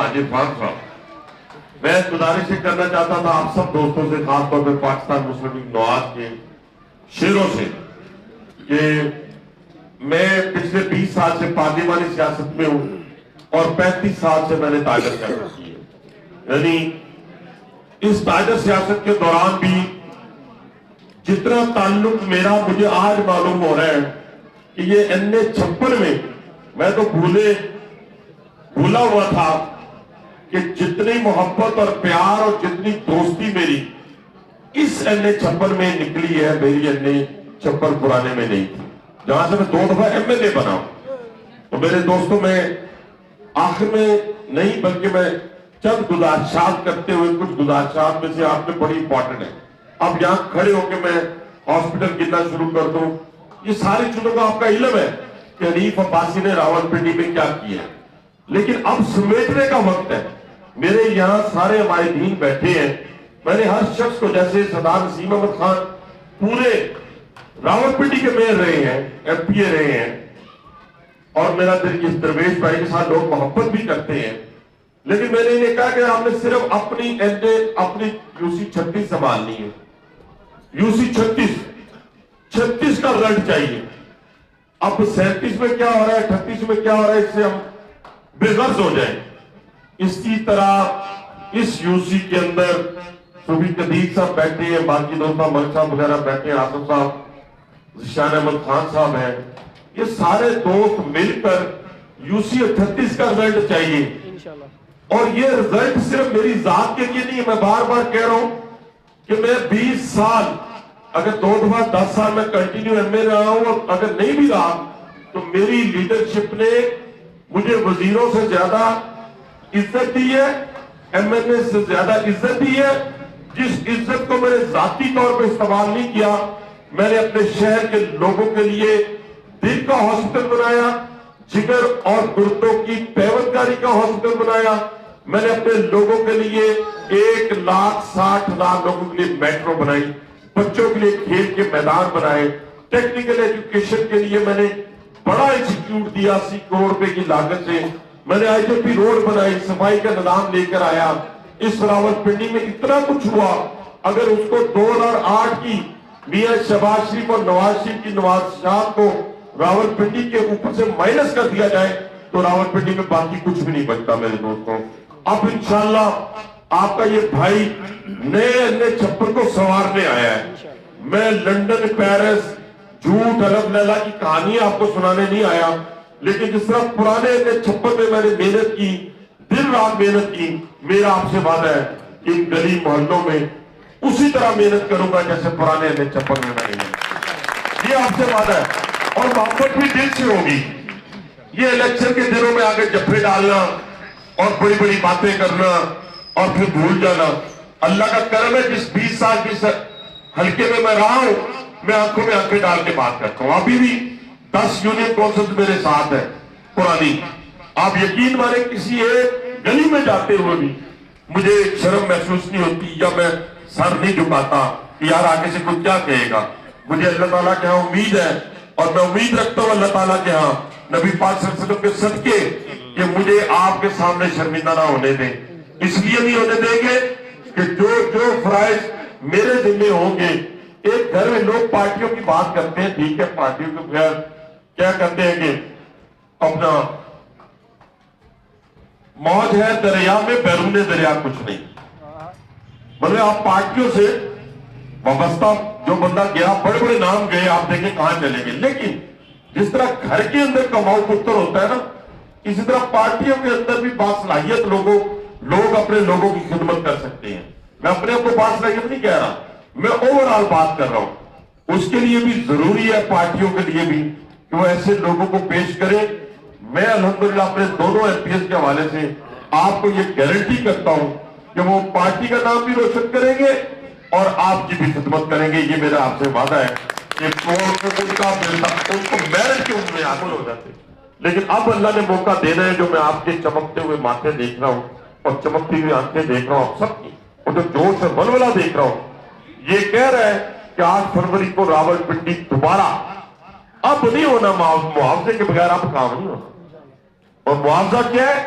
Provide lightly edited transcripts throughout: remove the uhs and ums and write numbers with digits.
مہاجر خان صاحب، میں گزارش کرنا چاہتا تھا آپ سب دوستوں سے، خاص طور پہ پاکستان مسلم لیگ نواز کے شیروں سے، کہ میں پچھلے 20 سال سے پارلیمانی سیاست میں ہوں اور 35 سال سے میں نے تاجر سیاست کی ہے. یعنی اس تاجر سیاست کے دوران بھی جتنا تعلق میرا مجھے آج معلوم ہو رہا ہے کہ یہ N56 میں تو بھولا ہوا تھا کہ جتنی محبت اور پیار اور جتنی دوستی میری اس N56 میں نکلی ہے، میری N56 پرانے میں نہیں تھی، جہاں سے میں 2 دفعہ MLA بنا ہوں. تو میرے دوستوں، میں آخر میں نہیں بلکہ میں چند گزارشات کرتے ہوئے، کچھ گزارشات میں سے آپ میں بڑی امپورٹنٹ ہے. اب یہاں کھڑے ہو کے میں ہاسپٹل گرنا شروع کر دوں، یہ ساری چیزوں کا آپ کا علم ہے کہ حنیف عباسی نے راولپنڈی میں کیا کیا ہے، لیکن اب سمیٹنے کا وقت ہے. میرے یہاں سارے ہمارے دین بیٹھے ہیں، میں نے ہر شخص کو، جیسے سردار نسیم احمد خان پورے راولپنڈی کے میئر رہے ہیں، MP رہے ہیں، اور میرا اس درویش بھائی کے ساتھ لوگ محبت بھی کرتے ہیں، لیکن میں نے انہیں کہا کہ آپ نے صرف اپنی UC 36 سنبھالنی ہے. UC 36 کا رزلٹ چاہیے. اب 37 میں کیا ہو رہا ہے، 38 میں کیا ہو رہا ہے، اس سے ہم بے غرض ہو جائیں. اسی طرح اس UC کے اندر صوفی قدیر صاحب بیٹھے ہیں، باقی دوستہ ملک صاحب وغیرہ بیٹھے ہیں، آصف صاحب، ذیشان احمد خان صاحب ہیں، یہ سارے دوست مل کر UC 38 کا رزلٹ چاہیے. اور یہ رزلٹ صرف میری ذات کے لیے نہیں، میں بار بار کہہ رہا ہوں کہ میں 20 سال، اگر 2 دفعہ 10 سال میں کنٹینیو MA رہا ہوں، اور اگر نہیں بھی رہا تو میری لیڈرشپ نے مجھے وزیروں سے زیادہ عزت دی ہے، MLA سے زیادہ عزت دی ہے. جس عزت کو میں نے ذاتی طور پہ استعمال نہیں کیا، میں نے اپنے شہر کے لوگوں کے لیے دل کا ہاسپٹل بنایا، جگر اور گردوں کی پیوندگاری کا ہاسپٹل بنایا. میں نے اپنے لوگوں کے لیے 1,60,000 لوگوں کے لیے میٹرو بنائی، بچوں کے لیے کھیل کے میدان بنائے، ٹیکنیکل ایجوکیشن کے لیے میں نے بڑا انسٹیٹیوٹ دیا 80 کروڑ روپے کی لاگت سے. میں نے IJP روڈ بنائی، صفائی کا نظام لے کر آیا. اس راولپنڈی میں اتنا کچھ ہوا، اگر اس کو 2008 کی میاں شہباز شریف اور نواز شریف کی نوازشات کو راولپنڈی کے اوپر سے مائنس کر دیا جائے تو راولپنڈی میں باقی کچھ بھی نہیں بچتا. میرے دوستوں، اب انشاءاللہ آپ کا یہ بھائی نئے N56 کو سنوارنے آیا ہے. میں لندن، پیرس، جھوٹ، الگ لیلا کی کہانی آپ کو سنانے نہیں آیا، لیکن جس طرح پرانے N56 میں نے محنت کی، دن رات محنت کی، میرا آپ سے وعدہ ہے کہ ان گلی محلوں میں اسی طرح محنت کروں گا جیسے پرانے N56 میں نہیں ہے. یہ آپ سے وعدہ ہے، اور محبت بھی دل سے ہوگی. یہ الیکشن کے دنوں میں آگے جفے ڈالنا اور بڑی بڑی باتیں کرنا اور پھر بھول جانا، اللہ کا کرم ہے جس 20 سال کی حلقے میں رہا ہوں، میں آنکھوں میں آنکھیں ڈال کے بات کرتا ہوں. ابھی بھی 10 یونین کونسل میرے ساتھ ہے پرانی. آپ یقین مانیں کسی ایک گلی میں جاتے ہوئے بھی مجھے شرم محسوس نہیں ہوتی، یا میں سر نہیں جھکاتا کہ یار آگے سے کوئی کیا کہے گا. مجھے اللہ تعالیٰ کے ہاں امید ہے، اور میں امید رکھتا ہوں اللہ تعالیٰ کے ہاں نبی پاک صلی اللہ علیہ وسلم کے صدقے کہ مجھے آپ کے سامنے شرمندہ نہ ہونے دیں. اس لیے نہیں ہونے دیں گے کہ جو فرائض میرے دل میں ہوں گے. ایک گھر میں لوگ پارٹیوں کی بات کرتے ہیں، ٹھیک ہے، پارٹیوں کے بغیر کیا کرتے ہیں کہ اپنا موج ہے دریا میں، بیرون دریا کچھ نہیں. مطلب آپ پارٹیوں سے وابستہ جو بندہ گیا، بڑے بڑے نام گئے، آپ دیکھیں کہاں چلے گئے. لیکن جس طرح گھر کے اندر کماؤ پتر ہوتا ہے نا، اسی طرح پارٹیوں کے اندر بھی باصلاحیت لوگ اپنے لوگوں کی خدمت کر سکتے ہیں. میں اپنے آپ کو باصلاحیت نہیں کہہ رہا، میں اوورآل بات کر رہا ہوں. اس کے لیے بھی ضروری ہے، پارٹیوں کے لیے بھی، کہ وہ ایسے لوگوں کو پیش کریں. میں الحمدللہ اپنے دونوں MPs کے حوالے سے آپ کو یہ گارنٹی کرتا ہوں کہ وہ پارٹی کا نام بھی روشن کریں گے اور آپ کی بھی خدمت کریں گے. یہ میرا آپ سے وعدہ ہے کہ ان کو میرٹ کے ان میں حاصل ہو جاتے. لیکن اب اللہ نے موقع دینا ہے، جو میں آپ کے چمکتے ہوئے ماتھے دیکھ رہا ہوں اور چمکتی ہوئی آنکھیں دیکھ رہا ہوں آپ سب کی، اور جو جوش اور ولولہ دیکھ رہا ہوں، یہ کہہ رہا ہے کہ 8 فروری کو راولپنڈی دوبارہ اب نہیں ہونا، معاوضے کے بغیر اب کام نہیں ہونا. اور معاوضہ کیا ہے؟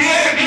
1.5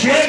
6